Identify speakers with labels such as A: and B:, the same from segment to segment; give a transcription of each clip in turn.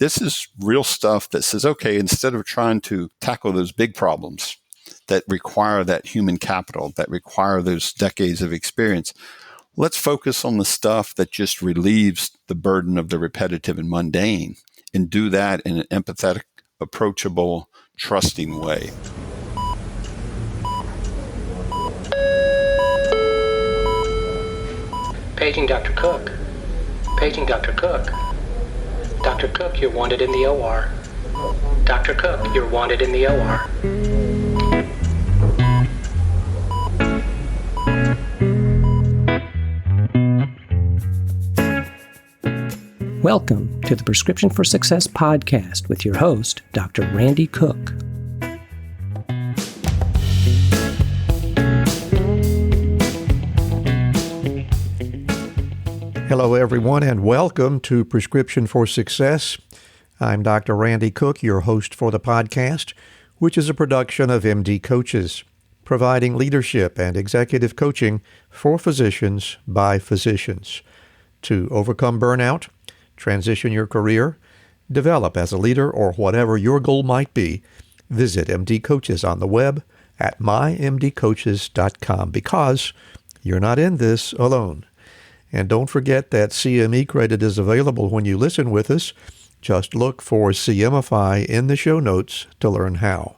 A: this is real stuff that says, okay, instead of trying to tackle those big problems that require that human capital, that require those decades of experience, let's focus on the stuff that just relieves the burden of the repetitive and mundane, and do that in an empathetic, approachable, trusting way.
B: Paging Dr. Cook. Paging Dr. Cook. Dr. Cook, you're wanted in the OR. Dr. Cook, you're wanted in the OR.
C: Welcome to the Prescription for Success podcast with your host, Dr. Randy Cook.
D: Hello, everyone, and welcome to Prescription for Success. I'm Dr. Randy Cook, your host for the podcast, which is a production of MD Coaches, providing leadership and executive coaching for physicians by physicians to overcome burnout, transition your career, develop as a leader, or whatever your goal might be. Visit MD Coaches on the web at mymdcoaches.com because you're not in this alone. And don't forget that CME credit is available when you listen with us. Just look for CMify in the show notes to learn how.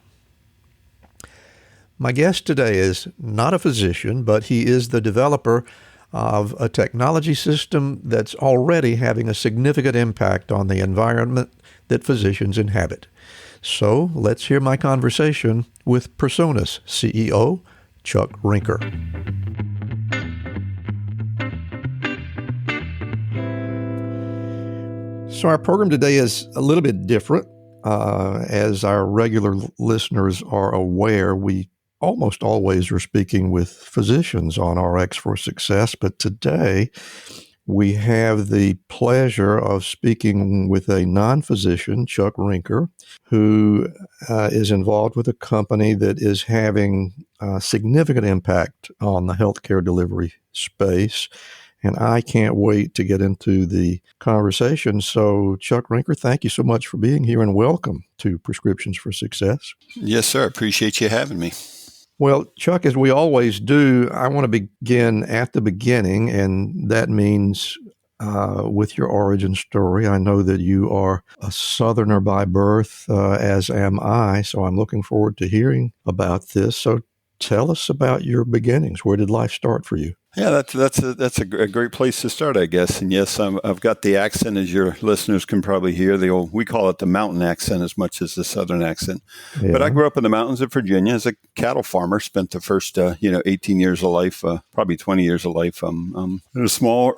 D: My guest today is not a physician, but he is the developer of a technology system that's already having a significant impact on the environment that physicians inhabit. So let's hear my conversation with PRSONAS CEO, Chuck Rinker. So our program today is a little bit different. As our regular listeners are aware, we almost always are speaking with physicians on RX for Success, but today we have the pleasure of speaking with a non-physician, Chuck Rinker, who is involved with a company that is having a significant impact on the healthcare delivery space. And I can't wait to get into the conversation. So, Chuck Rinker, thank you so much for being here and welcome to Prescriptions for Success.
A: Yes, sir. Appreciate you having me.
D: Well, Chuck, as we always do, I want to begin at the beginning, and that means with your origin story. I know that you are a Southerner by birth, as am I, so I'm looking forward to hearing about this. So tell us about your beginnings. Where did life start for you?
A: Yeah, that's a great place to start, I guess. And yes, I've got the accent, as your listeners can probably hear. We call it the mountain accent as much as the Southern accent. Yeah. But I grew up in the mountains of Virginia as a cattle farmer. Spent the first 18 years of life, probably 20 years of life, in a small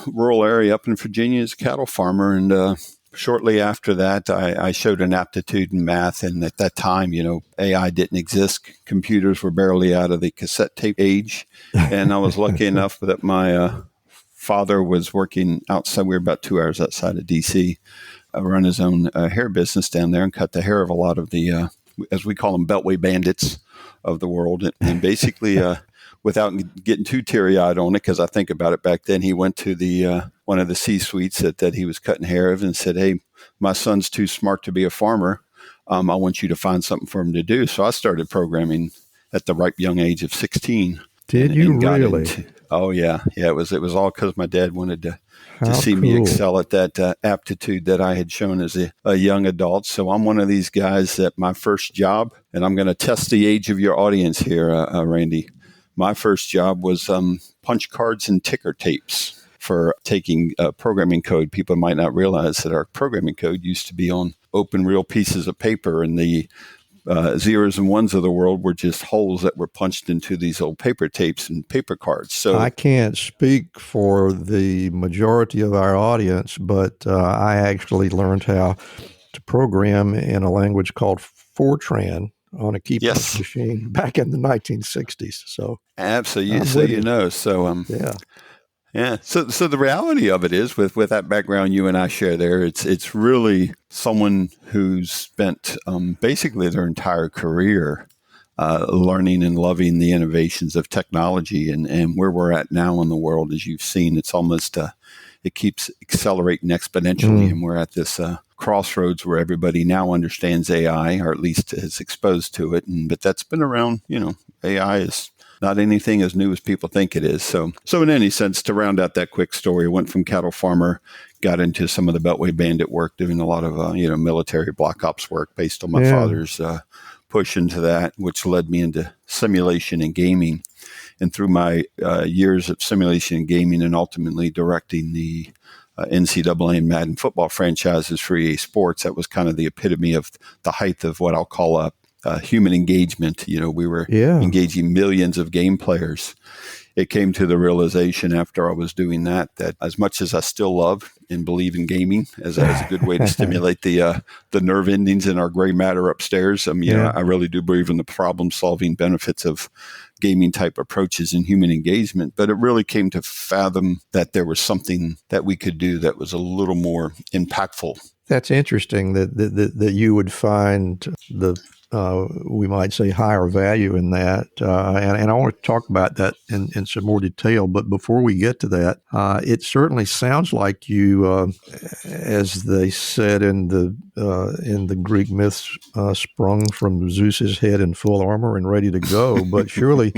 A: rural area up in Virginia as a cattle farmer. And shortly after that, I showed an aptitude in math. And at that time, AI didn't exist. Computers were barely out of the cassette tape age. And I was lucky enough that my father was working outside. We were about 2 hours outside of D.C. Run his own hair business down there and cut the hair of a lot of the, as we call them, beltway bandits of the world. And basically, without getting too teary-eyed on it, because I think about it back then, he went to the one of the C-suites that he was cutting hair of and said, "Hey, my son's too smart to be a farmer. I want you to find something for him to do." So I started programming at the ripe young age of 16.
D: Did you really?
A: Oh, yeah. Yeah, it was all because my dad wanted to see me excel at that aptitude that I had shown as a young adult. So I'm one of these guys that my first job, and I'm going to test the age of your audience here, Randy. My first job was punch cards and ticker tapes for taking programming code. People might not realize that our programming code used to be on open real pieces of paper, and the zeros and ones of the world were just holes that were punched into these old paper tapes and paper cards. So
D: I can't speak for the majority of our audience, but I actually learned how to program in a language called Fortran on a key punch machine back in the 1960s. So
A: absolutely, Yeah. So the reality of it is, with that background you and I share there, it's really someone who's spent basically their entire career learning and loving the innovations of technology, and where we're at now in the world, as you've seen, it's almost it keeps accelerating exponentially. And we're at this crossroads where everybody now understands AI, or at least is exposed to it. But that's been around, AI is not anything as new as people think it is. So in any sense, to round out that quick story, I went from cattle farmer, got into some of the Beltway bandit work, doing a lot of, military black ops work based on my father's push into that, which led me into simulation and gaming. And through my years of simulation and gaming and ultimately directing the NCAA and Madden football franchises for EA Sports, that was kind of the epitome of the height of what I'll call a human engagement. We were engaging millions of game players. It came to the realization after I was doing that as much as I still love and believe in gaming as a good way to stimulate the nerve endings in our gray matter upstairs, I really do believe in the problem-solving benefits of gaming type approaches in human engagement. But it really came to fathom that there was something that we could do that was a little more impactful.
D: That's interesting that you would find the we might say higher value in that. And I want to talk about that in some more detail. But before we get to that, it certainly sounds like you, as they said in the Greek myths, sprung from Zeus's head in full armor and ready to go. But surely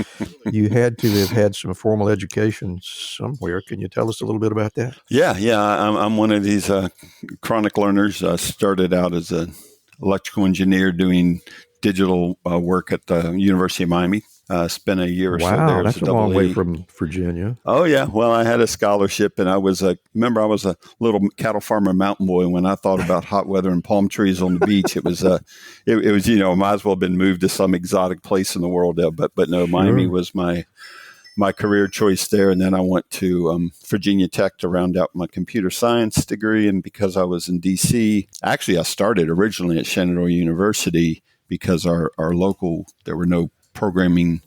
D: you had to have had some formal education somewhere. Can you tell us a little bit about that?
A: Yeah. I'm one of these chronic learners. I started out as an electrical engineer doing digital work at the University of Miami. Spent a year or so there.
D: That's a long way from Virginia.
A: Oh, yeah. Well, I had a scholarship, and I was a little cattle farmer mountain boy. When I thought about hot weather and palm trees on the beach, it was might as well have been moved to some exotic place in the world. But no, Miami was my career choice there. And then I went to Virginia Tech to round out my computer science degree. And because I was in D.C., actually I started originally at Shenandoah University because our local, there were no programming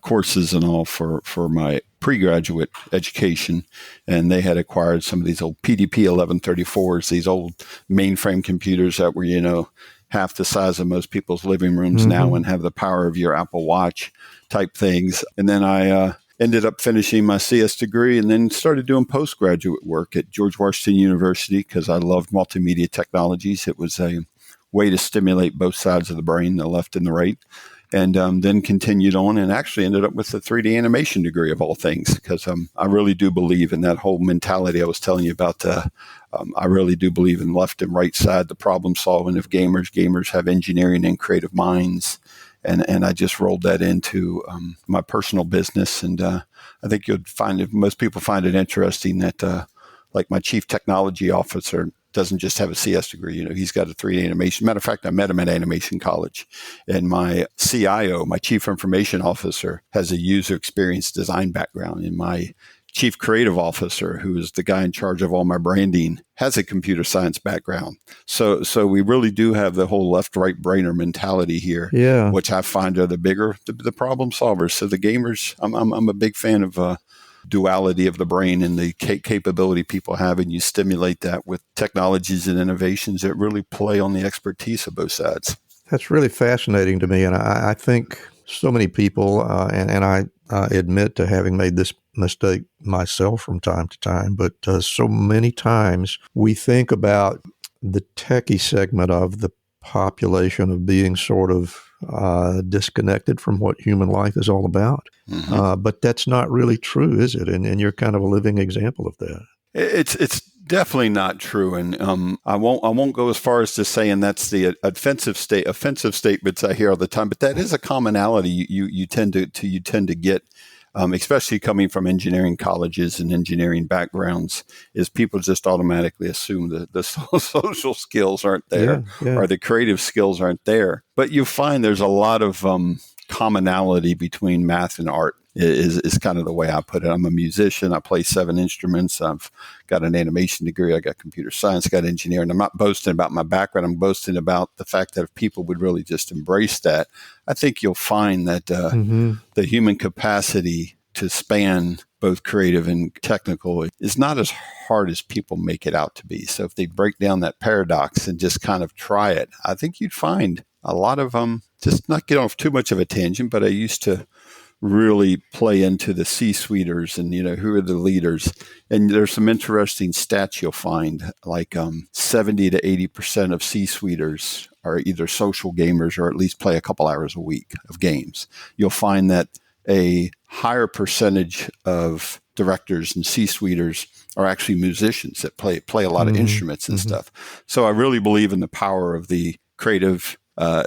A: courses and all for my pre-graduate education. And they had acquired some of these old PDP 1134s, these old mainframe computers that were, half the size of most people's living rooms now and have the power of your Apple Watch type things. And then I ended up finishing my CS degree and then started doing postgraduate work at George Washington University because I loved multimedia technologies. It was a way to stimulate both sides of the brain, the left and the right. And then continued on and actually ended up with a 3D animation degree of all things because I really do believe in that whole mentality I was telling you about. I really do believe in left and right side, the problem solving of gamers. Gamers have engineering and creative minds. And I just rolled that into my personal business. And I think you'd find it, most people find it interesting that like my chief technology officer doesn't just have a CS degree. He's got a 3D animation. Matter of fact, I met him at Animation College. And my CIO, my chief information officer, has a user experience design background. And my chief creative officer, who is the guy in charge of all my branding, has a computer science background. So we really do have the whole left-right brainer mentality here, which I find are the problem solvers. So the gamers, I'm a big fan of duality of the brain and the capability people have, and you stimulate that with technologies and innovations that really play on the expertise of both sides.
D: That's really fascinating to me, and I think so many people, and I admit to having made this mistake myself from time to time, but so many times we think about the techie segment of the population of being sort of disconnected from what human life is all about. But that's not really true, is it? And you're kind of a living example of that.
A: It's definitely not true, and I won't go as far as to saying that's the offensive statements I hear all the time. But that is a commonality you tend to get, especially coming from engineering colleges and engineering backgrounds, is people just automatically assume that the social skills aren't there or the creative skills aren't there. But you find there's a lot of commonality between math and art is kind of the way I put it. I'm a musician. I play 7 instruments. I've got an animation degree. I got computer science, got engineering. I'm not boasting about my background. I'm boasting about the fact that if people would really just embrace that, I think you'll find that the human capacity to span both creative and technical is not as hard as people make it out to be. So if they break down that paradox and just kind of try it, I think you'd find a lot of just not get off too much of a tangent, but I used to really play into the C-suiters and, who are the leaders. And there's some interesting stats you'll find, like 70 to 80% of C-suiters are either social gamers or at least play a couple hours a week of games. You'll find that a higher percentage of directors and C-suiters are actually musicians that play a lot of instruments and stuff. So I really believe in the power of the creative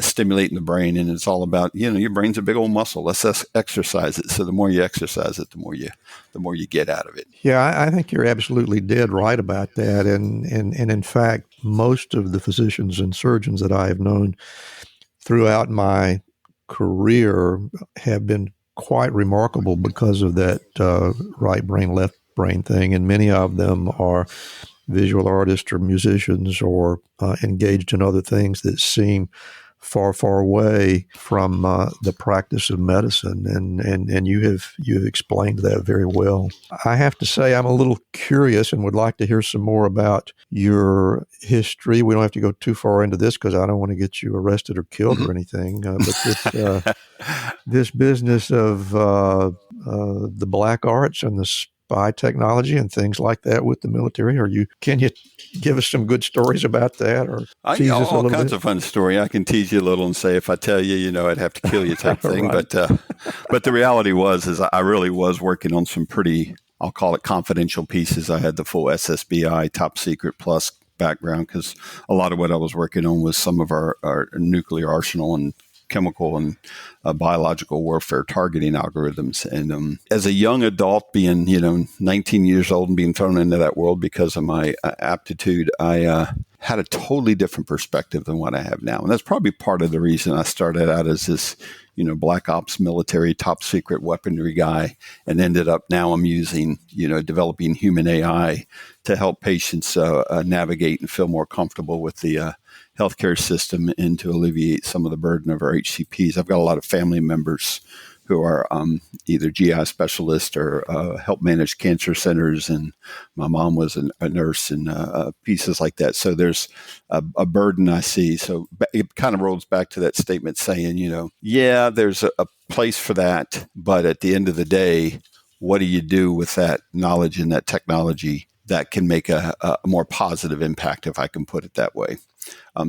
A: stimulating the brain, and it's all about, your brain's a big old muscle. Let's exercise it. So the more you exercise it, the more you get out of it.
D: Yeah, I think you're absolutely dead right about that. And in fact, most of the physicians and surgeons that I have known throughout my career have been quite remarkable because of that right brain, left brain thing. And many of them are visual artists or musicians or engaged in other things that seem far, far away from the practice of medicine. And you have explained that very well. I have to say I'm a little curious and would like to hear some more about your history. We don't have to go too far into this because I don't want to get you arrested or killed or anything. But this business of the black arts and the spy technology and things like that with the military. Can you give us some good stories about that, or tease us a little bit? All
A: kinds of fun story. I can tease you a little and say, if I tell you, I'd have to kill you type thing. Right. But the reality is I really was working on some pretty, I'll call it confidential pieces. I had the full SSBI top secret plus background because a lot of what I was working on was some of our nuclear arsenal and chemical and biological warfare targeting algorithms. And as a young adult, being 19 years old and being thrown into that world because of my aptitude, I had a totally different perspective than what I have now. And that's probably part of the reason I started out as this black ops military top secret weaponry guy, and ended up now I'm using developing human AI to help patients navigate and feel more comfortable with the healthcare system and to alleviate some of the burden of our HCPs. I've got a lot of family members who are either GI specialists or help manage cancer centers, and my mom was a nurse and pieces like that. So there's a burden I see. So it kind of rolls back to that statement saying, there's a place for that, but at the end of the day, what do you do with that knowledge and that technology that can make a more positive impact, if I can put it that way?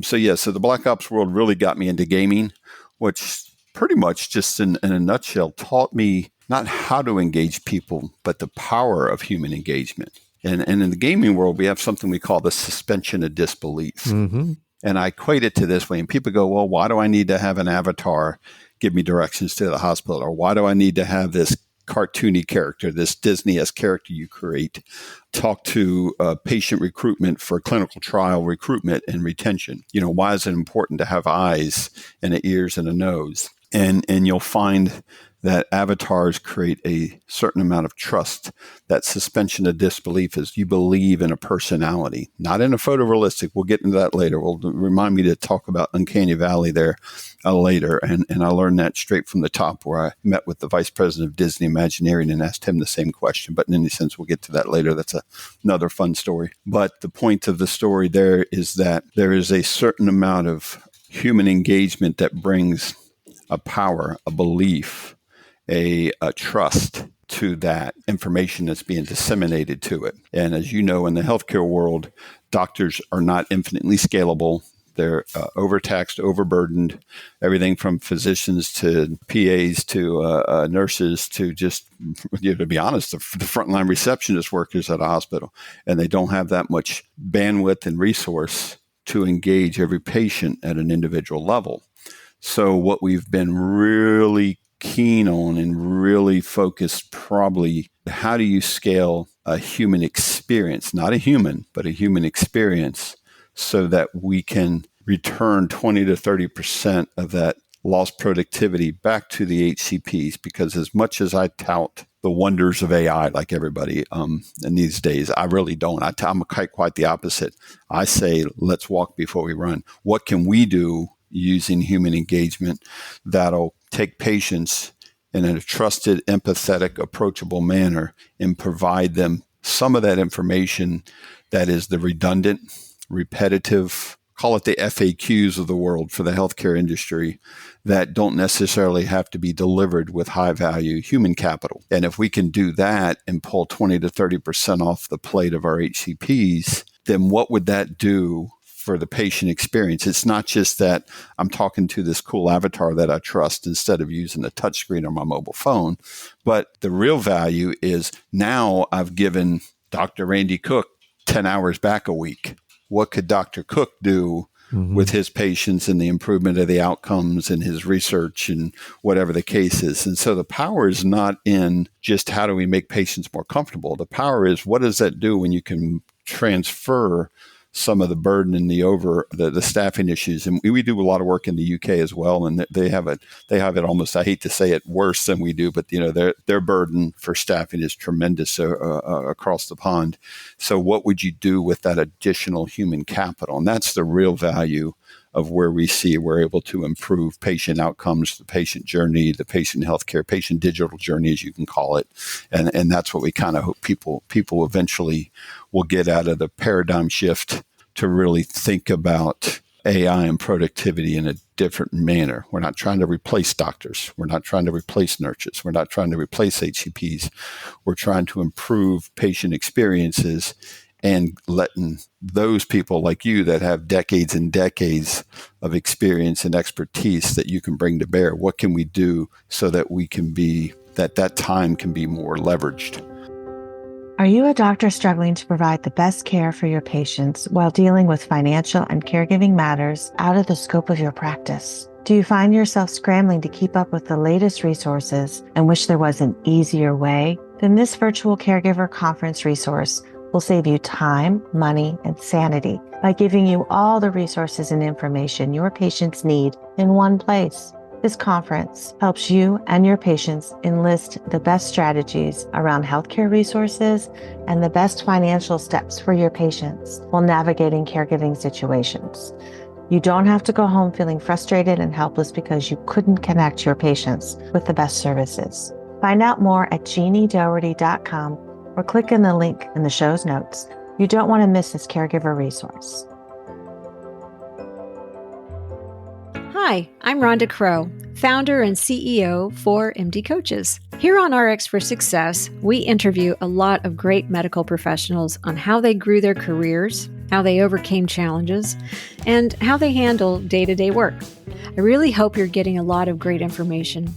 A: So the Black Ops world really got me into gaming, which pretty much just in a nutshell taught me not how to engage people, but the power of human engagement. And in the gaming world, we have something we call the suspension of disbelief. Mm-hmm. And I equate it to this way. And people go, well, why do I need to have an avatar give me directions to the hospital? Or why do I need to have this cartoony character, this Disney-esque character you create, talk to patient recruitment for clinical trial recruitment and retention? Why is it important to have eyes and ears and a nose? And you'll find that avatars create a certain amount of trust. That suspension of disbelief is you believe in a personality, not in a photorealistic. We'll get into that later. Will remind me to talk about Uncanny Valley there later. And I learned that straight from the top, where I met with the vice president of Disney Imagineering and asked him the same question. But in any sense, we'll get to that later. That's another fun story. But the point of the story there is that there is a certain amount of human engagement that brings a power, a belief, a trust to that information that's being disseminated to it. And as you know, in the healthcare world, doctors are not infinitely scalable. They're overtaxed, overburdened, everything from physicians to PAs to nurses to just, to be honest, the frontline receptionist workers at a hospital. And they don't have that much bandwidth and resource to engage every patient at an individual level. So what we've been really keen on and really focused, probably, how do you scale a human experience, not a human, but a human experience, so that we can return 20 to 30% of that lost productivity back to the HCPs? Because as much as I tout the wonders of AI, like everybody in these days, I really don't. I'm quite the opposite. I say, let's walk before we run. What can we do using human engagement that'll take patients in a trusted, empathetic, approachable manner and provide them some of that information that is the redundant, repetitive, call it the FAQs of the world for the healthcare industry that don't necessarily have to be delivered with high value human capital. And if we can do that and pull 20 to 30% off the plate of our HCPs, then what would that do for the patient experience? It's not just that I'm talking to this cool avatar that I trust instead of using a touchscreen on my mobile phone, but the real value is now I've given Dr. Randy Cook 10 hours back a week. What could Dr. Cook do with his patients and the improvement of the outcomes and his research and whatever the case is? And so the power is not in just how do we make patients more comfortable. The power is what does that do when you can transfer some of the burden and the staffing issues. And we do a lot of work in the UK as well. And they have it almost, I hate to say it, worse than we do, but their burden for staffing is tremendous across the pond. So what would you do with that additional human capital? And that's the real value of where we see we're able to improve patient outcomes, the patient journey, the patient healthcare, patient digital journey, as you can call it. And that's what we kind of hope people eventually will get out of the paradigm shift to really think about AI and productivity in a different manner. We're not trying to replace doctors. We're not trying to replace nurses. We're not trying to replace HCPs. We're trying to improve patient experiences and letting those people like you that have decades and decades of experience and expertise that you can bring to bear, what can we do so that we can be, that time can be more leveraged?
E: Are you a doctor struggling to provide the best care for your patients while dealing with financial and caregiving matters out of the scope of your practice? Do you find yourself scrambling to keep up with the latest resources and wish there was an easier way? Then this virtual caregiver conference resource will save you time, money, and sanity by giving you all the resources and information your patients need in one place. This conference helps you and your patients enlist the best strategies around healthcare resources and the best financial steps for your patients while navigating caregiving situations. You don't have to go home feeling frustrated and helpless because you couldn't connect your patients with the best services. Find out more at jeanniedoherty.com or click in the link in the show's notes. You don't want to miss this caregiver resource.
F: Hi, I'm Rhonda Crow, founder and CEO for MD Coaches. Here on RX for Success, we interview a lot of great medical professionals on how they grew their careers, how they overcame challenges, and how they handle day-to-day work. I really hope you're getting a lot of great information.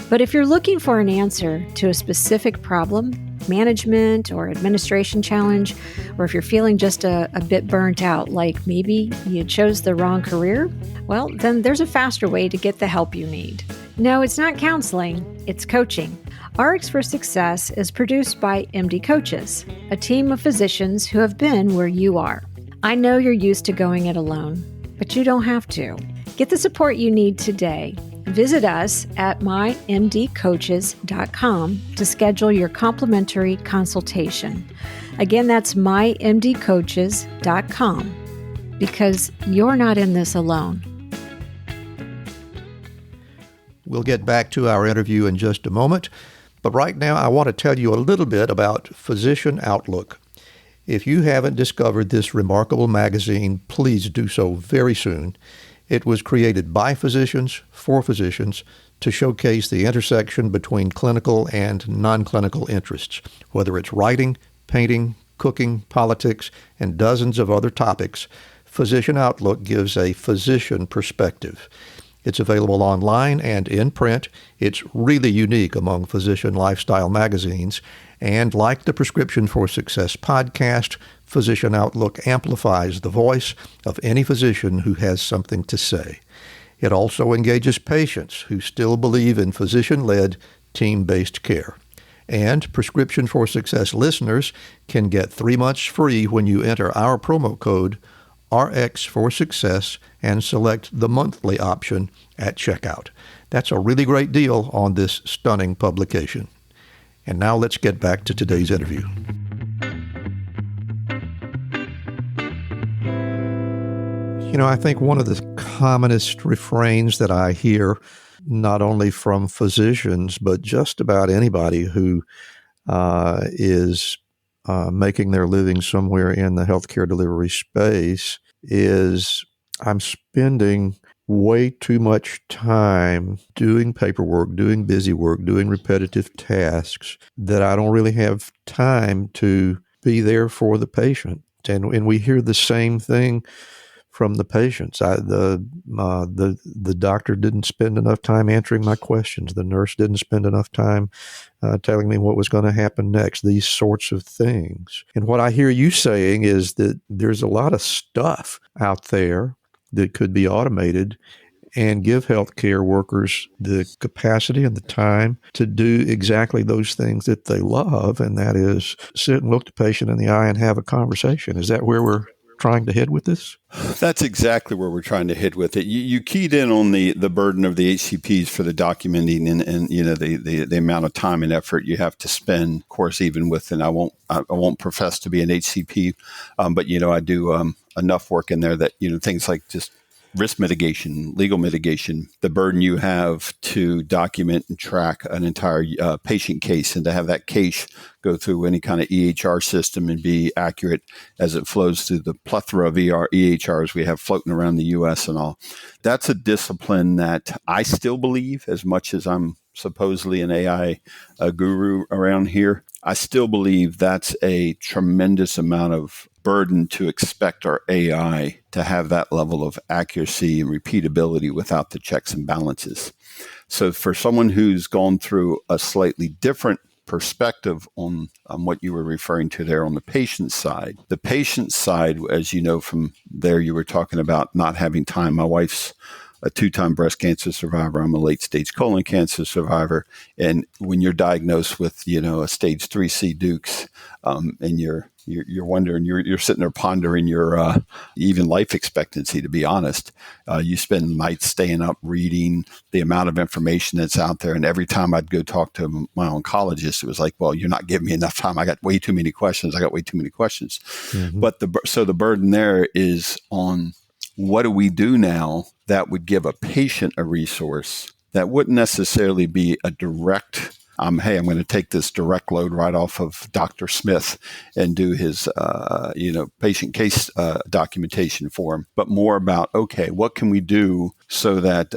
F: But if you're looking for an answer to a specific problem, management or administration challenge, or if you're feeling just a bit burnt out, like maybe you chose the wrong career, well, then there's a faster way to get the help you need. No, it's not counseling, it's coaching. RX for Success is produced by MD Coaches, a team of physicians who have been where you are. I know you're used to going it alone, but you don't have to. Get the support you need today. Visit us at mymdcoaches.com to schedule your complimentary consultation. Again, that's mymdcoaches.com, because you're not in this alone.
D: We'll get back to our interview in just a moment, but right now I want to tell you a little bit about Physician Outlook. If you haven't discovered this remarkable magazine, please do so very soon. It was created by physicians, for physicians, to showcase the intersection between clinical and non-clinical interests, whether it's writing, painting, cooking, politics, and dozens of other topics. Physician Outlook gives a physician perspective. It's available online and in print. It's really unique among physician lifestyle magazines. And like the Prescription for Success podcast, Physician Outlook amplifies the voice of any physician who has something to say. It also engages patients who still believe in physician-led, team-based care. And Prescription for Success listeners can get 3 months free when you enter our promo code RX for Success and select the monthly option at checkout. That's a really great deal on this stunning publication. And now let's get back to today's interview. You know, I think one of the commonest refrains that I hear, not only from physicians, but just about anybody who is making their living somewhere in the healthcare delivery space, is I'm spending way too much time doing paperwork, doing busy work, doing repetitive tasks that I don't really have time to be there for the patient. And we hear the same thing from the patients. The doctor didn't spend enough time answering my questions. The nurse didn't spend enough time telling me what was going to happen next, these sorts of things. And what I hear you saying is that there's a lot of stuff out there that could be automated and give healthcare workers the capacity and the time to do exactly those things that they love, and that is sit and look the patient in the eye and have a conversation. Is that where we're trying to head with this?
A: That's exactly where we're trying to hit with it. You keyed in on the burden of the HCPs for the documenting and the amount of time and effort you have to spend. Of course, even with, and I won't profess to be an HCP, but I do enough work in there that things like just risk mitigation, legal mitigation, the burden you have to document and track an entire patient case, and to have that case go through any kind of EHR system and be accurate as it flows through the plethora of EHRs we have floating around the U.S. and all. That's a discipline that I still believe, as much as I'm supposedly an AI guru around here, I still believe that's a tremendous amount of burden to expect our AI to have that level of accuracy and repeatability without the checks and balances. So for someone who's gone through a slightly different perspective on what you were referring to there on the patient side, as you know from there, you were talking about not having time. My wife's a 2-time breast cancer survivor. I'm a late-stage colon cancer survivor. And when you're diagnosed with, a stage 3C Dukes, and you're wondering, you're sitting there pondering your even life expectancy, to be honest. You spend nights staying up reading the amount of information that's out there. And every time I'd go talk to my oncologist, it was like, well, you're not giving me enough time. I got way too many questions. Mm-hmm. But the burden there is on, what do we do now that would give a patient a resource that wouldn't necessarily be a direct, hey, I'm going to take this direct load right off of Dr. Smith and do his, patient case documentation for him, but more about, okay, what can we do so that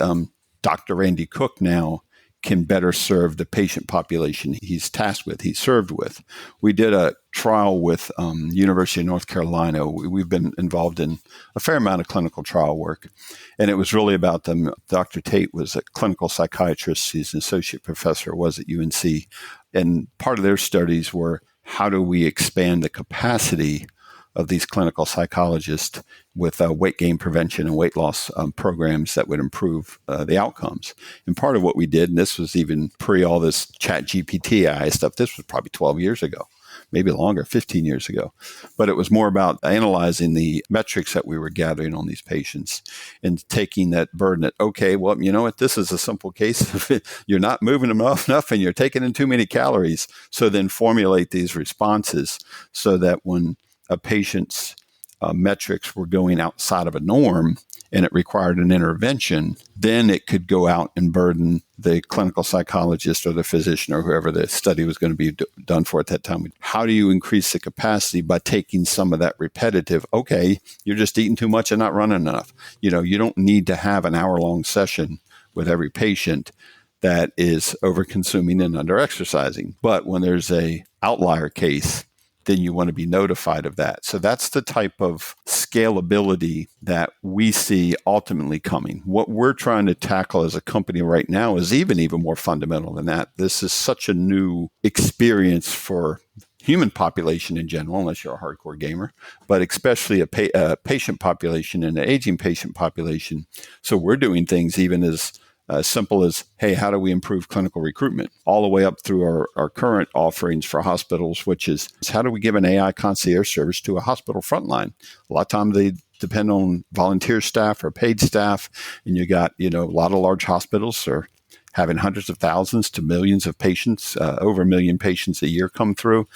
A: Dr. Randy Cook now can better serve the patient population he's tasked with, he's served with. We did a trial with University of North Carolina. We've been involved in a fair amount of clinical trial work, and it was really about them. Dr. Tate was a clinical psychiatrist. He's an associate professor, was at UNC, and part of their studies were, how do we expand the capacity of these clinical psychologists with weight gain prevention and weight loss programs that would improve the outcomes. And part of what we did, and this was even pre all this chat GPT AI stuff, this was probably 12 years ago, maybe longer, 15 years ago. But it was more about analyzing the metrics that we were gathering on these patients and taking that burden that, okay, well, you know what, this is a simple case of you're not moving them enough and you're taking in too many calories. So then formulate these responses so that when a patient's metrics were going outside of a norm and it required an intervention, then it could go out and burden the clinical psychologist or the physician or whoever the study was going to be done for at that time. How do you increase the capacity by taking some of that repetitive, okay, you're just eating too much and not running enough. You don't need to have an hour-long session with every patient that is over-consuming and under-exercising. But when there's a outlier case, then you want to be notified of that. So that's the type of scalability that we see ultimately coming. What we're trying to tackle as a company right now is even more fundamental than that. This is such a new experience for human population in general, unless you're a hardcore gamer, but especially a patient population and an aging patient population. So we're doing things even as simple as, hey, how do we improve clinical recruitment, all the way up through our current offerings for hospitals, which is how do we give an AI concierge service to a hospital frontline? A lot of times they depend on volunteer staff or paid staff, and you got, a lot of large hospitals are having hundreds of thousands to millions of patients, over 1 million patients a year come through.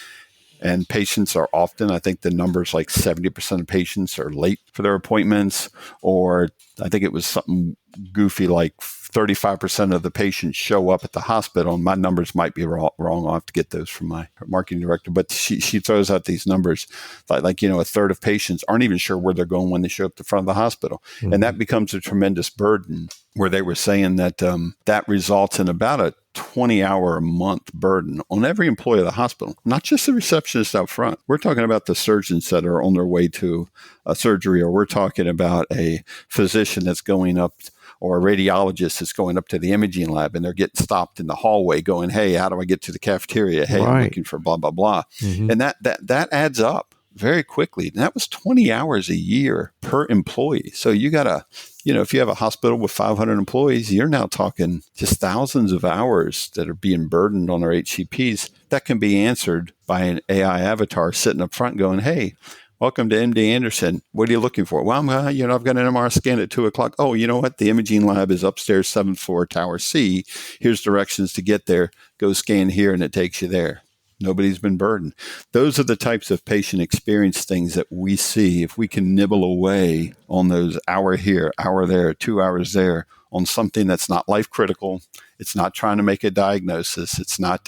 A: And patients are often, I think the number's like 70% of patients are late for their appointments, or I think it was something goofy like 35% of the patients show up at the hospital, and my numbers might be wrong. I'll have to get those from my marketing director, but she throws out these numbers like a third of patients aren't even sure where they're going when they show up at the front of the hospital. Mm-hmm. And that becomes a tremendous burden, where they were saying that that results in about a 20-hour a month burden on every employee of the hospital, not just the receptionist out front. We're talking about the surgeons that are on their way to a surgery, or we're talking about a physician that's going up, or a radiologist that's going up to the imaging lab, and they're getting stopped in the hallway going, hey, how do I get to the cafeteria? Hey, I'm looking for blah, blah, blah. Mm-hmm. And that adds up very quickly. And that was 20 hours a year per employee. So you got to, if you have a hospital with 500 employees, you're now talking just thousands of hours that are being burdened on our HCPs that can be answered by an AI avatar sitting up front going, hey, welcome to MD Anderson. What are you looking for? Well, I've got an MR scan at 2:00. Oh, you know what? The imaging lab is upstairs, 7th floor, Tower C. Here's directions to get there. Go scan here, and it takes you there. Nobody's been burdened. Those are the types of patient experience things that we see. If we can nibble away on those hour here, hour there, 2 hours there, on something that's not life critical, it's not trying to make a diagnosis, it's not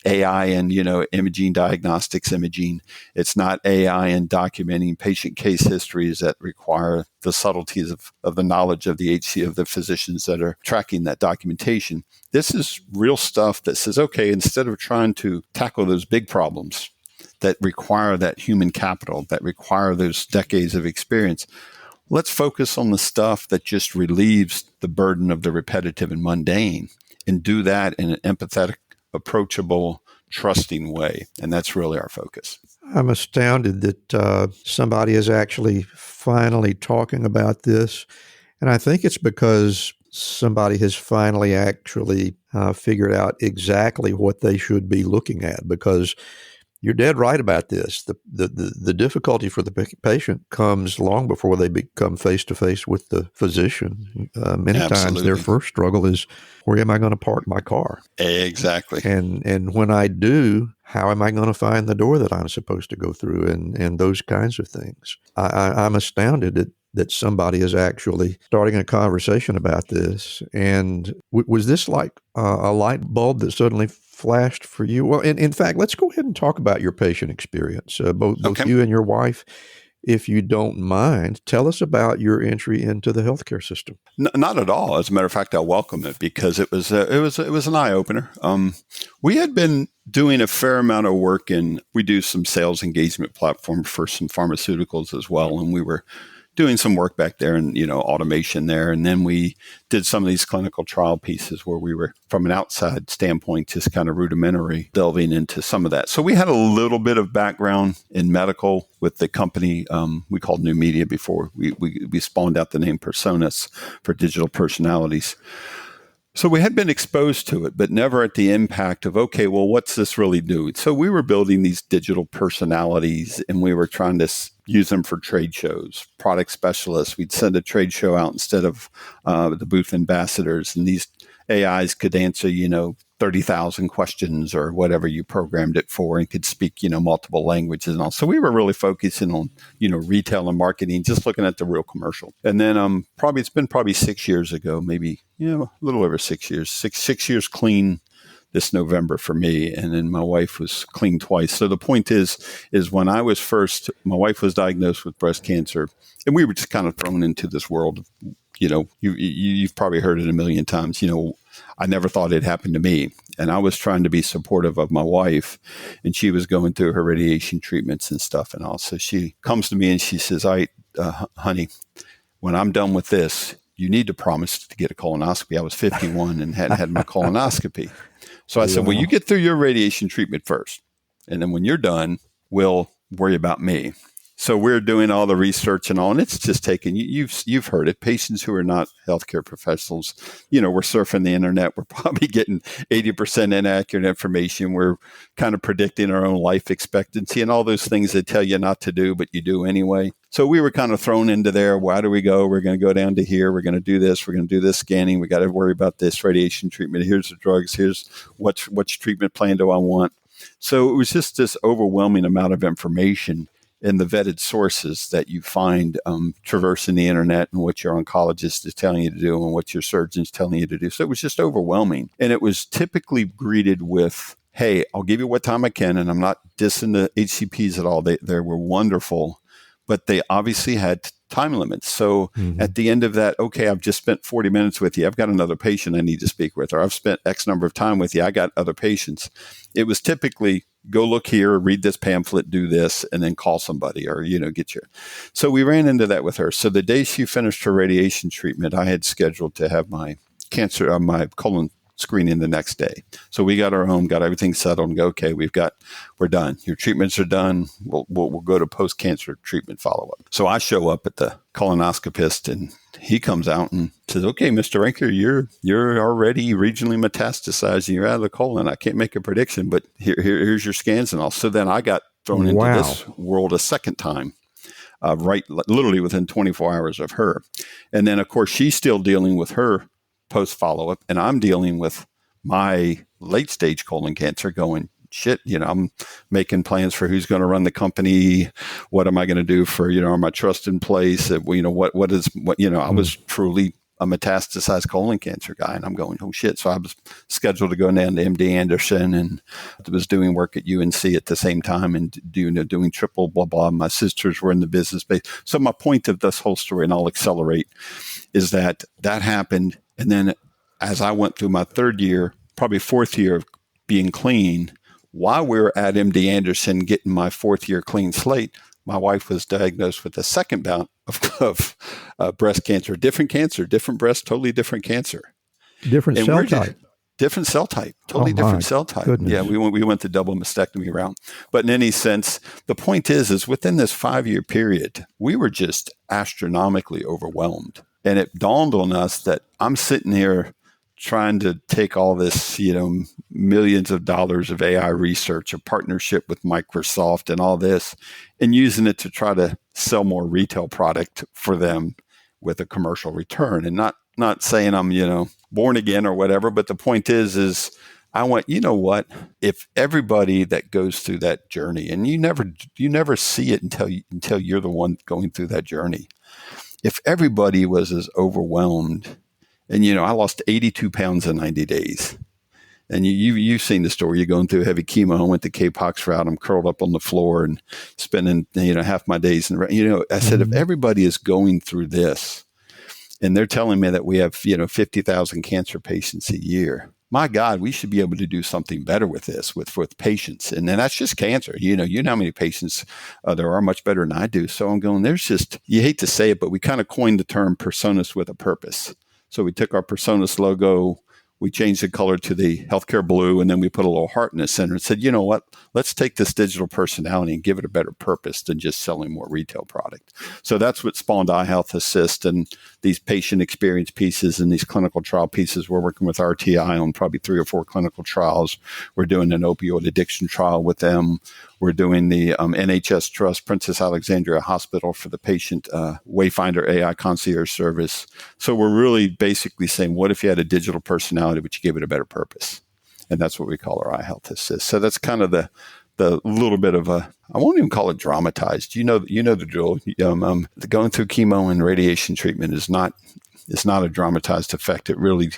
A: AI and imaging diagnostics imaging, it's not AI and documenting patient case histories that require the subtleties of the knowledge of the HC of the physicians that are tracking that documentation. This is real stuff that says, okay, instead of trying to tackle those big problems that require that human capital, that require those decades of experience, let's focus on the stuff that just relieves the burden of the repetitive and mundane, and do that in an empathetic, approachable, trusting way. And that's really our focus.
D: I'm astounded that somebody is actually finally talking about this. And I think it's because somebody has finally actually figured out exactly what they should be looking at, because you're dead right about this. The difficulty for the patient comes long before they become face-to-face with the physician. Many times their first struggle is, where am I going to park my car?
A: Exactly.
D: And when I do, how am I going to find the door that I'm supposed to go through, and those kinds of things. I'm astounded that somebody is actually starting a conversation about this. And was this like a light bulb that suddenly flashed for you? Well, in fact, let's go ahead and talk about your patient experience, both you and your wife. If you don't mind, tell us about your entry into the healthcare system.
A: Not at all. As a matter of fact, I welcome it, because it was an eye opener. We had been doing a fair amount of work we do some sales engagement platform for some pharmaceuticals as well, and we were doing some work back there and, automation there. And then we did some of these clinical trial pieces where we were, from an outside standpoint, just kind of rudimentary delving into some of that. So we had a little bit of background in medical with the company we called New Media before we spawned out the name PRSONAS for digital personalities. So we had been exposed to it, but never at the impact of, okay, well, what's this really do? So we were building these digital personalities, and we were trying to use them for trade shows, product specialists. We'd send a trade show out instead of the booth ambassadors, and these AIs could answer, 30,000 questions or whatever you programmed it for, and could speak, multiple languages and all. So we were really focusing on, retail and marketing, just looking at the real commercial. And then it's been 6 years ago, maybe, a little over 6 years, six years clean this November for me. And then my wife was clean twice. So the point is when I was first, my wife was diagnosed with breast cancer, and we were just kind of thrown into this world of, you've probably heard it a million times, I never thought it happened to me. And I was trying to be supportive of my wife, and she was going through her radiation treatments and stuff. And also she comes to me and she says, honey, when I'm done with this, you need to promise to get a colonoscopy. I was 51 and hadn't had my colonoscopy. So I said, well, you get through your radiation treatment first. And then when you're done, we'll worry about me. So we're doing all the research and all, and it's just taking, you've heard it, patients who are not healthcare professionals, we're surfing the internet. We're probably getting 80% inaccurate information. We're kind of predicting our own life expectancy and all those things they tell you not to do, but you do anyway. So we were kind of thrown into there. Why do we go? We're going to go down to here. We're going to do this. We're going to do this scanning. We got to worry about this radiation treatment. Here's the drugs. Here's which treatment plan do I want? So it was just this overwhelming amount of information. in the vetted sources that you find traversing the internet and what your oncologist is telling you to do and what your surgeon's telling you to do. So it was just overwhelming. And it was typically greeted with, hey, I'll give you what time I can. And I'm not dissing the HCPs at all. They were wonderful, but they obviously had time limits. So at the end of that, okay, I've just spent 40 minutes with you. I've got another patient I need to speak with, or I've spent X number of time with you. I got other patients. It was typically go look here, read this pamphlet, do this, and then call somebody or, get your. So we ran into that with her. So the day she finished her radiation treatment, I had scheduled to have my my colon screening the next day. So we got her home, got everything settled and go, okay, we're done. Your treatments are done. We'll go to post-cancer treatment follow-up. So I show up at the colonoscopist and he comes out and says, okay, Mr. Rinker, you're already regionally metastasized and you're out of the colon. I can't make a prediction, but here's your scans and all. So then I got thrown into this world a second time. Literally within 24 hours of her. And then, of course, she's still dealing with her post follow-up, and I'm dealing with my late-stage colon cancer going, shit, I'm making plans for who's going to run the company. What am I going to do for, are my trust in place? I was truly a metastasized colon cancer guy, and I'm going, oh shit. So I was scheduled to go down to MD Anderson and was doing work at UNC at the same time and doing triple blah, blah. My sisters were in the business space. So my point of this whole story, and I'll accelerate, is that happened. And then as I went through my third year, probably fourth year of being clean, while we were at MD Anderson getting my fourth year clean slate, my wife was diagnosed with a second bout of breast cancer, different breast, totally different cancer.
D: Different cell type.
A: Different cell type, totally different cell type. Goodness. Yeah, we went the double mastectomy route. But in any sense, the point is within this 5-year period, we were just astronomically overwhelmed. And it dawned on us that I'm sitting here trying to take all this, millions of dollars of AI research, a partnership with Microsoft and all this, and using it to try to sell more retail product for them with a commercial return. And not saying I'm, born again or whatever, but the point is I went, you know what? If everybody that goes through that journey, and you never see it until you're the one going through that journey. If everybody was as overwhelmed, and I lost 82 pounds in 90 days, and you've seen the story. You're going through heavy chemo. I went the K-Pox route. I'm curled up on the floor and spending half my days. And I said, if everybody is going through this, and they're telling me that we have 50,000 cancer patients a year. My God, we should be able to do something better with this, with patients. And then that's just cancer. You know how many patients there are, much better than I do. So I'm going, you hate to say it, but we kind of coined the term PRSONAS with a purpose. So we took our PRSONAS logo, we changed the color to the healthcare blue, and then we put a little heart in the center and said, you know what, let's take this digital personality and give it a better purpose than just selling more retail product. So that's what spawned iHealth Assist and these patient experience pieces and these clinical trial pieces. We're working with RTI on probably 3 or 4 clinical trials. We're doing an opioid addiction trial with them. We're doing the NHS Trust Princess Alexandria Hospital for the patient Wayfinder AI concierge service. So we're really basically saying, what if you had a digital personality, but you gave it a better purpose? And that's what we call our iHealth Assist. So that's kind of the little bit of I won't even call it dramatized. You know the drill. Going through chemo and radiation treatment is not a dramatized effect. It really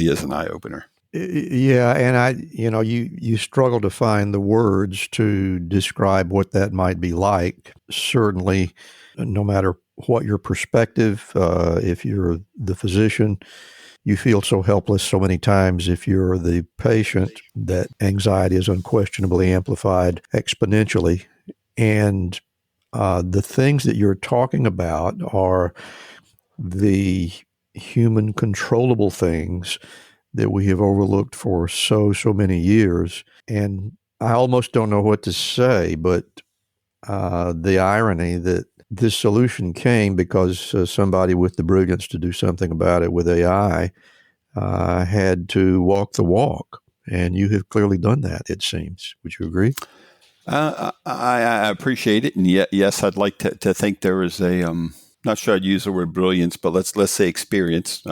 A: is an eye opener.
D: Yeah, and you struggle to find the words to describe what that might be like. Certainly, no matter what your perspective, if you're the physician, you feel so helpless so many times. If you're the patient, that anxiety is unquestionably amplified exponentially. And the things that you're talking about are the human controllable things that we have overlooked for so many years. And I almost don't know what to say, but the irony that this solution came because somebody with the brilliance to do something about it with AI had to walk the walk. And you have clearly done that, it seems. Would you agree?
A: I appreciate it. And yes, I'd like to think there was not sure I'd use the word brilliance, but let's say experience,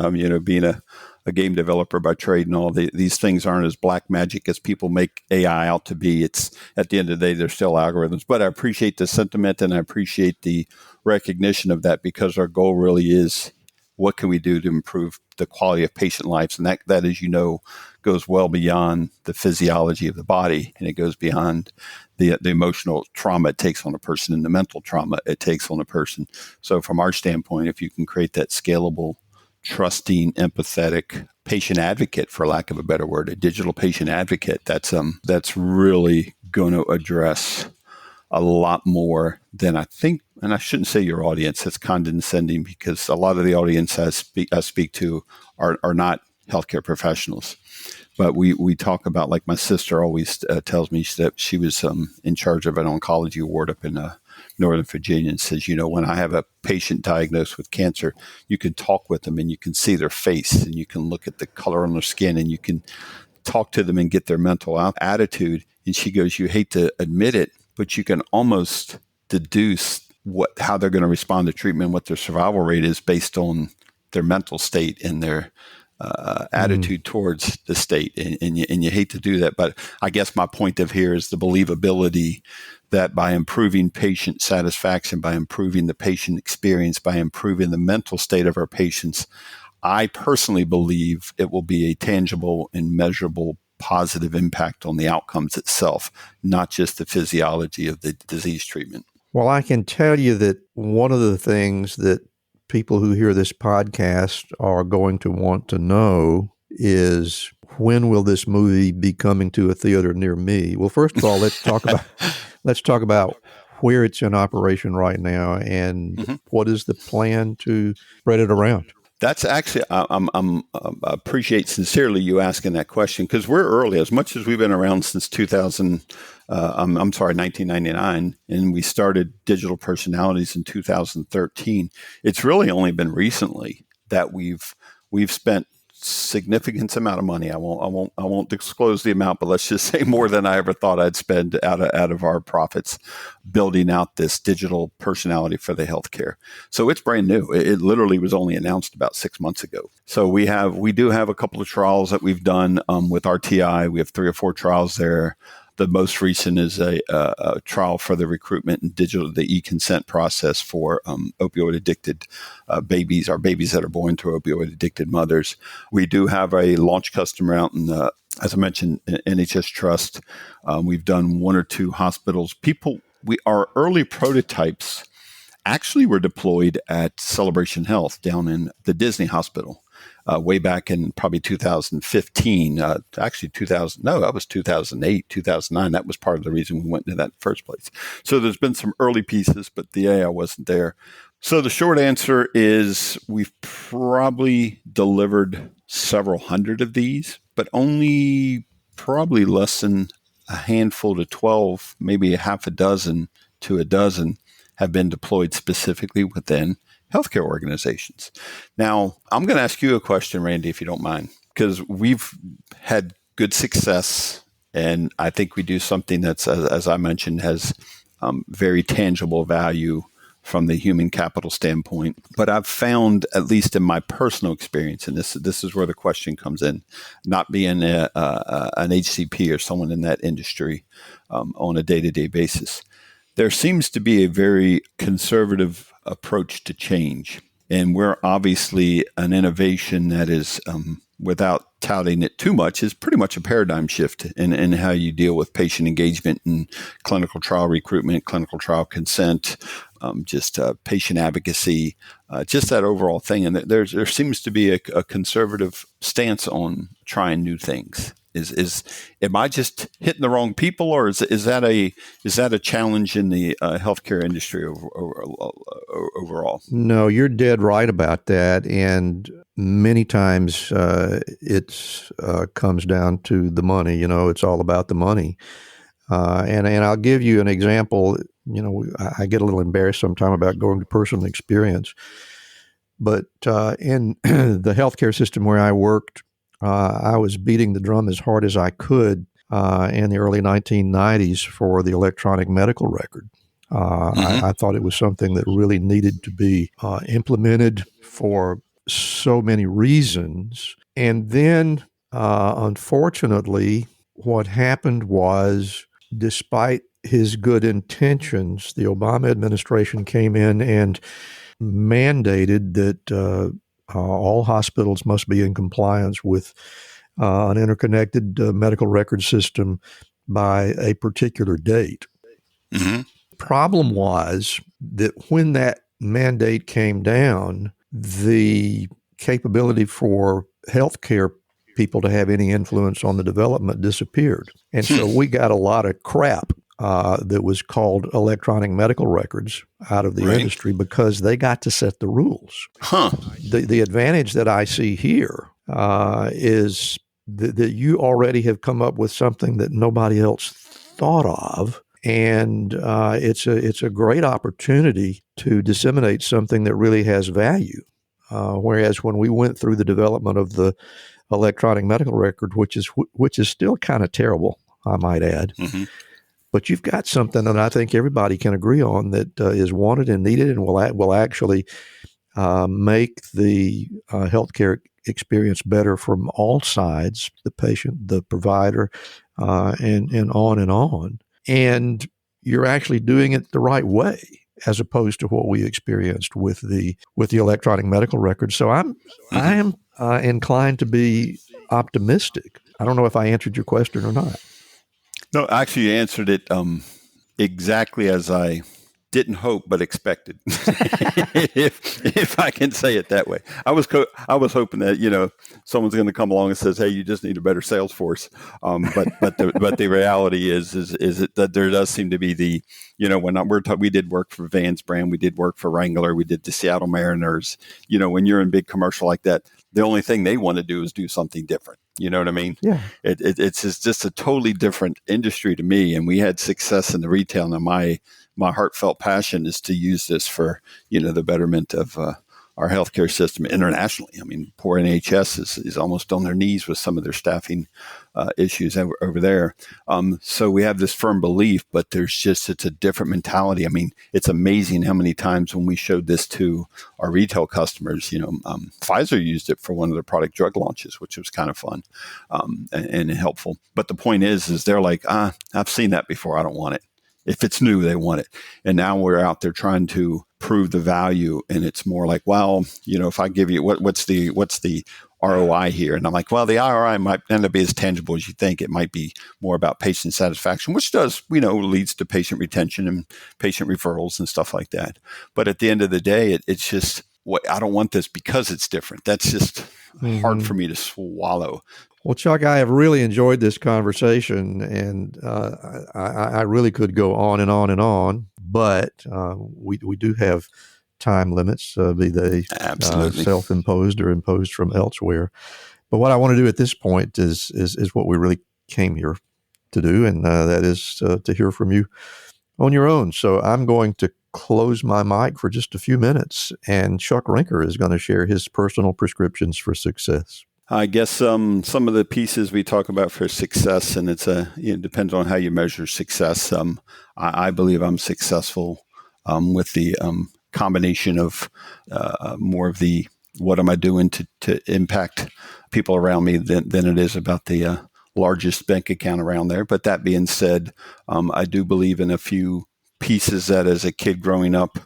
A: being a a game developer by trade, and all these things aren't as black magic as people make AI out to be. It's at the end of the day, they're still algorithms. But I appreciate the sentiment, and I appreciate the recognition of that, because our goal really is, what can we do to improve the quality of patient lives? And that, as you know, goes well beyond the physiology of the body, and it goes beyond the emotional trauma it takes on a person and the mental trauma it takes on a person. So from our standpoint, if you can create that scalable, trusting, empathetic patient advocate, for lack of a better word, a digital patient advocate, that's really going to address a lot more than I think. And I shouldn't say your audience, that's condescending, because a lot of the audience I speak to are not healthcare professionals. But we talk about, like my sister always tells me that she was in charge of an oncology ward up in Northern Virginia, and says, when I have a patient diagnosed with cancer, you can talk with them and you can see their face and you can look at the color on their skin and you can talk to them and get their mental attitude. And she goes, you hate to admit it, but you can almost deduce how they're going to respond to treatment, what their survival rate is based on their mental state and their attitude towards the state. And you hate to do that. But I guess my point of here is the believability that by improving patient satisfaction, by improving the patient experience, by improving the mental state of our patients, I personally believe it will be a tangible and measurable positive impact on the outcomes itself, not just the physiology of the disease treatment.
D: Well, I can tell you that one of the things that people who hear this podcast are going to want to know is, when will this movie be coming to a theater near me? Well, first of all, let's talk about where it's in operation right now, and what is the plan to spread it around.
A: That's actually, I appreciate sincerely you asking that question, because we're early. As much as we've been around since 1999, and we started Digital Personalities in 2013. It's really only been recently that we've spent significant amount of money. I won't disclose the amount, but let's just say more than I ever thought I'd spend out of our profits building out this digital personality for the healthcare. So it's brand new. It literally was only announced about 6 months ago. So we do have a couple of trials that we've done with RTI. We have 3 or 4 trials there. The most recent is a trial for the recruitment and the e-consent process for opioid-addicted babies, or babies that are born to opioid-addicted mothers. We do have a launch customer out in, as I mentioned, NHS Trust. We've done 1 or 2 hospitals. Our early prototypes actually were deployed at Celebration Health down in the Disney Hospital. Way back in probably 2015, that was 2008, 2009. That was part of the reason we went into that in the first place. So there's been some early pieces, but the AI wasn't there. So the short answer is, we've probably delivered several hundred of these, but only probably less than a handful to 12, maybe a half a dozen to a dozen have been deployed specifically within healthcare organizations. Now, I'm going to ask you a question, Randy, if you don't mind, because we've had good success, and I think we do something that's, as I mentioned, has very tangible value from the human capital standpoint. But I've found, at least in my personal experience, and this is where the question comes in, not being an HCP or someone in that industry on a day-to-day basis, there seems to be a very conservative approach to change. And we're obviously an innovation that is, without touting it too much, is pretty much a paradigm shift in how you deal with patient engagement and clinical trial recruitment, clinical trial consent, patient advocacy, just that overall thing. And there seems to be a conservative stance on trying new things. Am I just hitting the wrong people, or is that a challenge in the healthcare industry overall?
D: No, you're dead right about that, and many times it comes down to the money. It's all about the money, and I'll give you an example. I get a little embarrassed sometimes about going to personal experience, but in the healthcare system where I worked, I was beating the drum as hard as I could in the early 1990s for the electronic medical record. I thought it was something that really needed to be implemented for so many reasons. And then, unfortunately, what happened was, despite his good intentions, the Obama administration came in and mandated that all hospitals must be in compliance with an interconnected medical record system by a particular date.
A: Mm-hmm.
D: Problem was that when that mandate came down, the capability for healthcare people to have any influence on the development disappeared. And so we got a lot of crap that was called electronic medical records out of the industry because they got to set the rules. The advantage that I see here is that you already have come up with something that nobody else thought of. And it's a great opportunity to disseminate something that really has value. Whereas when we went through the development of the electronic medical record, which is still kind of terrible, I might add, but you've got something that I think everybody can agree on that is wanted and needed, and will actually make the healthcare experience better from all sides: the patient, the provider, and on and on. And you're actually doing it the right way, as opposed to what we experienced with the electronic medical record. So I am inclined to be optimistic. I don't know if I answered your question or not.
A: No, actually, you answered it exactly as I didn't hope but expected, if I can say it that way. I was hoping that someone's going to come along and says, "Hey, you just need a better sales force." But the reality is that there does seem to be we did work for Vans brand, we did work for Wrangler, we did the Seattle Mariners. When you're in big commercial like that, the only thing they want to do is do something different. You know what I mean?
D: Yeah.
A: It's just a totally different industry to me, and we had success in the retail. Now my heartfelt passion is to use this for, the betterment of our healthcare system internationally. I mean, poor NHS is almost on their knees with some of their staffing issues over there. So we have this firm belief, but it's a different mentality. I mean, it's amazing how many times when we showed this to our retail customers, Pfizer used it for one of their product drug launches, which was kind of fun and helpful. But the point is they're like, I've seen that before. I don't want it. If it's new, they want it. And now we're out there trying to prove the value. And it's more like, well, if I give you what's the ROI here? And I'm like, well, the ROI might end up being as tangible as you think. It might be more about patient satisfaction, which does, leads to patient retention and patient referrals and stuff like that. But at the end of the day, it's just, I don't want this because it's different. That's just hard for me to swallow.
D: Well, Chuck, I have really enjoyed this conversation, and I really could go on and on and on, but we do have time limits, be they self-imposed or imposed from elsewhere. But what I want to do at this point is what we really came here to do, and that is to hear from you on your own. So I'm going to close my mic for just a few minutes, and Chuck Rinker is going to share his personal prescriptions for success.
A: I guess some of the pieces we talk about for success, and it depends on how you measure success. I believe I'm successful with the combination of more of the what am I doing to impact people around me than it is about the largest bank account around there. But that being said, I do believe in a few pieces that as a kid growing up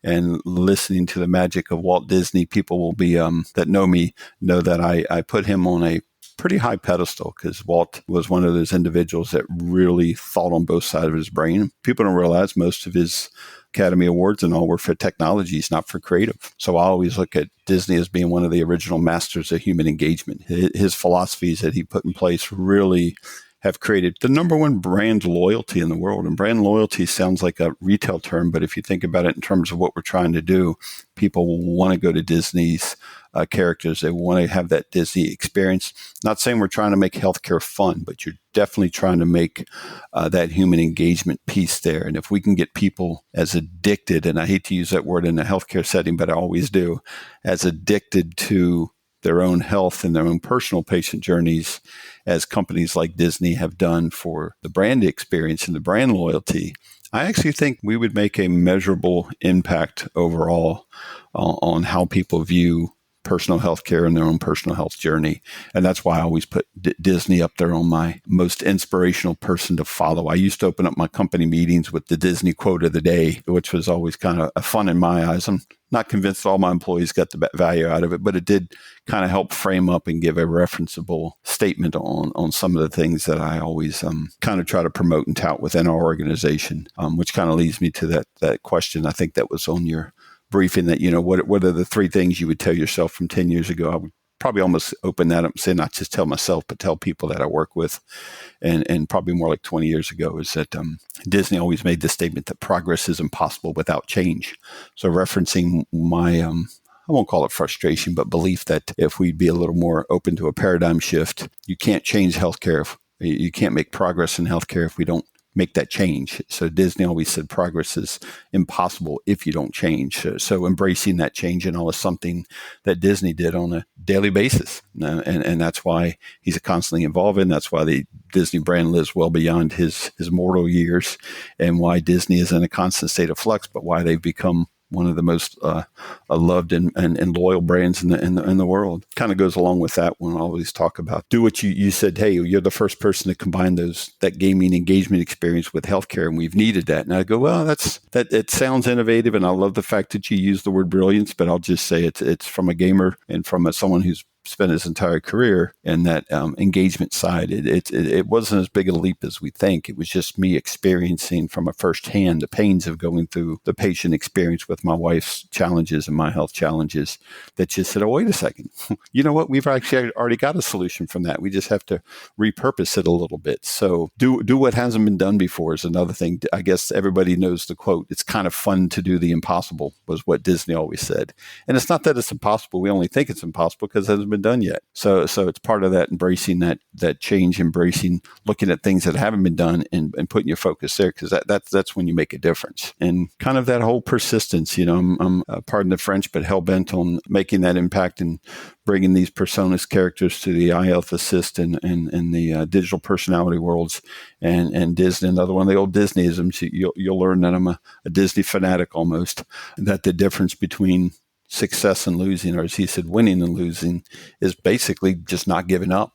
A: and listening to the magic of Walt Disney, people will be that know me know that I put him on a pretty high pedestal because Walt was one of those individuals that really thought on both sides of his brain. People don't realize most of his Academy Awards and all were for technologies, not for creative. So I always look at Disney as being one of the original masters of human engagement. His philosophies that he put in place really have created the number one brand loyalty in the world. And brand loyalty sounds like a retail term, but if you think about it in terms of what we're trying to do, people want to go to Disney's characters. They want to have that Disney experience. Not saying we're trying to make healthcare fun, but you're definitely trying to make that human engagement piece there. And if we can get people as addicted, and I hate to use that word in a healthcare setting, but I always do, as addicted to their own health and their own personal patient journeys as companies like Disney have done for the brand experience and the brand loyalty, I actually think we would make a measurable impact overall on how people view personal health care and their own personal health journey. And that's why I always put Disney up there on my most inspirational person to follow. I used to open up my company meetings with the Disney quote of the day, which was always kind of fun in my eyes. I'm not convinced all my employees got the value out of it, but it did kind of help frame up and give a referenceable statement on some of the things that I always kind of try to promote and tout within our organization, which kind of leads me to that question. I think that was on your briefing that, what are the 3 things you would tell yourself from 10 years ago? I would probably almost open that up and say, not just tell myself, but tell people that I work with. And probably more like 20 years ago is that Disney always made the statement that progress is impossible without change. So referencing my, I won't call it frustration, but belief that if we'd be a little more open to a paradigm shift, you can't change healthcare. You can't make progress in healthcare if we don't make that change. So Disney always said progress is impossible if you don't change. So embracing that change and all is something that Disney did on a daily basis. And that's why he's constantly evolving. That's why the Disney brand lives well beyond his mortal years, and why Disney is in a constant state of flux, but why they've become one of the most loved and loyal brands in the world. Kind of goes along with that when I always talk about do what you said. Hey, you're the first person to combine that gaming engagement experience with healthcare, and we've needed that. And I go, well, it sounds innovative, and I love the fact that you use the word brilliance. But I'll just say it's from a gamer and from someone who's spent his entire career in that engagement side. It wasn't as big a leap as we think. It was just me experiencing from a firsthand the pains of going through the patient experience with my wife's challenges and my health challenges that just said, oh, wait a second. You know what? We've actually already got a solution from that. We just have to repurpose it a little bit. So do what hasn't been done before is another thing. I guess everybody knows the quote, it's kind of fun to do the impossible, was what Disney always said. And it's not that it's impossible. We only think it's impossible because it hasn't been done yet. So it's part of that embracing that change, embracing looking at things that haven't been done and putting your focus there, because that's when you make a difference. And kind of that whole persistence, I'm pardon the French, but hell bent on making that impact and bringing these PRSONAS characters to the iHealth Assist and the digital personality worlds and Disney. Another one of the old Disneyisms. You'll learn that I'm a Disney fanatic almost. That the difference between success and losing, or as he said, winning and losing, is basically just not giving up.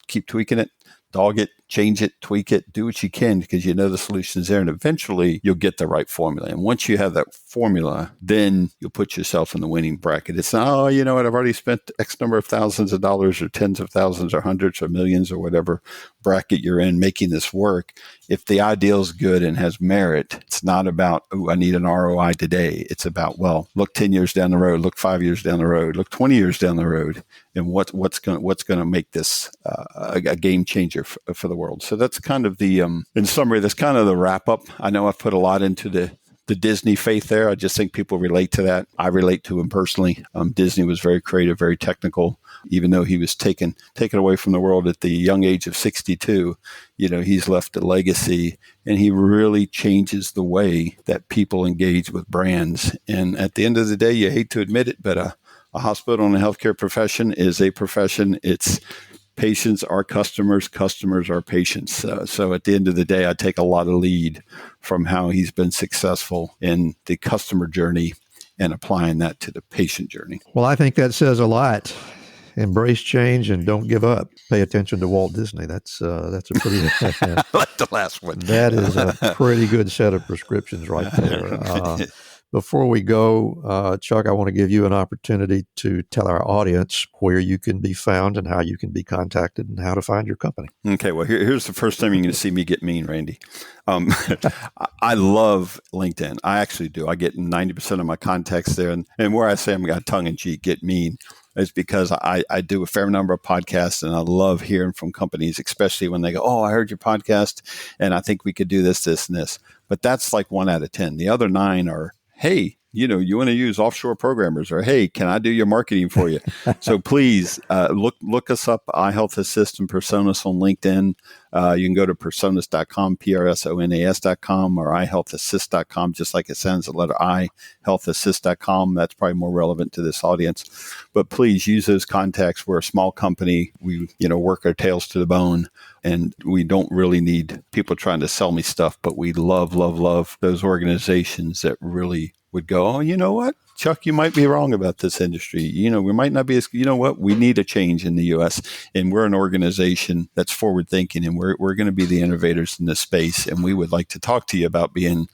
A: Keep tweaking it, dog it, change it, tweak it, do what you can, because you know the solution is there, and eventually you'll get the right formula. And once you have that formula, then you'll put yourself in the winning bracket. It's not, oh, you know what, I've already spent X number of thousands of dollars or tens of thousands or hundreds or millions or whatever bracket you're in making this work. If the ideal is good and has merit, it's not about, oh, I need an ROI today. It's about, well, look 10 years down the road, look 5 years down the road, look 20 years down the road, and what's going to make this a game changer for the world. So that's kind of the, in summary, that's kind of the wrap up. I know I've put a lot into the Disney faith there. I just think people relate to that. I relate to him personally. Disney was very creative, very technical. Even though he was taken away from the world at the young age of 62, he's left a legacy, and he really changes the way that people engage with brands. And at the end of the day, you hate to admit it, but a hospital and a healthcare profession is a profession. It's patients are customers, customers are patients. So at the end of the day, I take a lot of lead from how he's been successful in the customer journey and applying that to the patient journey.
D: Well, I think that says a lot. Embrace change and don't give up. Pay attention to Walt Disney. That's a pretty.
A: I like the last one.
D: That is a pretty good set of prescriptions right there. Before we go, Chuck, I want to give you an opportunity to tell our audience where you can be found and how you can be contacted and how to find your company.
A: Okay, well, here's the first time you're going to see me get mean, Randy. I love LinkedIn. I actually do. I get 90% of my contacts there. And where I say I'm got tongue-in-cheek, get mean, is because I do a fair number of podcasts, and I love hearing from companies, especially when they go, oh, I heard your podcast, and I think we could do this, this, and this. But that's like 1 out of 10. The other 9 are, hey, you want to use offshore programmers, or, hey, can I do your marketing for you? So please look us up, iHealth Assist and PRSONAS on LinkedIn. You can go to PRSONAS.com, PRSONAS.com, or iHealthAssist.com, just like it sounds, the letter I, HealthAssist.com. That's probably more relevant to this audience. But please use those contacts. We're a small company. We, work our tails to the bone, and we don't really need people trying to sell me stuff, but we love those organizations that really would go, oh, you know what, Chuck, you might be wrong about this industry. We might not be as, you know what, we need a change in the U.S. And we're an organization that's forward thinking, and we're going to be the innovators in this space. And we would like to talk to you about carrying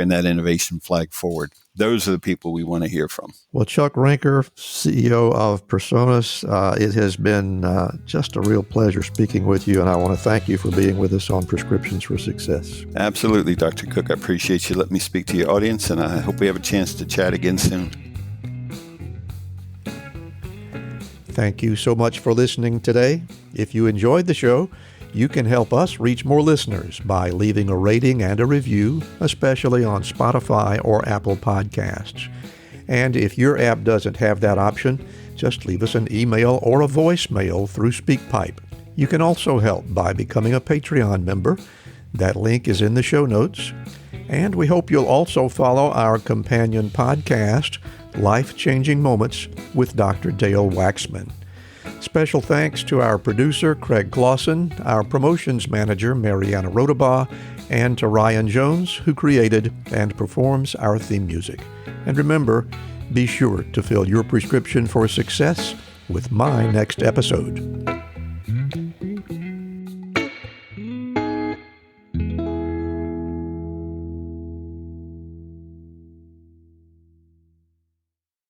A: that innovation flag forward. Those are the people we want to hear from.
D: Well, Chuck Rinker, CEO of PRSONAS, it has been just a real pleasure speaking with you, and I want to thank you for being with us on Prescriptions for Success.
A: Absolutely, Dr. Cook. I appreciate you letting me speak to your audience, and I hope we have a chance to chat again soon.
D: Thank you so much for listening today. If you enjoyed the show, you can help us reach more listeners by leaving a rating and a review, especially on Spotify or Apple Podcasts. And if your app doesn't have that option, just leave us an email or a voicemail through SpeakPipe. You can also help by becoming a Patreon member. That link is in the show notes. And we hope you'll also follow our companion podcast, Life-Changing Moments with Dr. Dale Waxman. Special thanks to our producer, Craig Clausen, our promotions manager, Mariana Rodabaugh, and to Ryan Jones, who created and performs our theme music. And remember, be sure to fill your prescription for success with my next episode.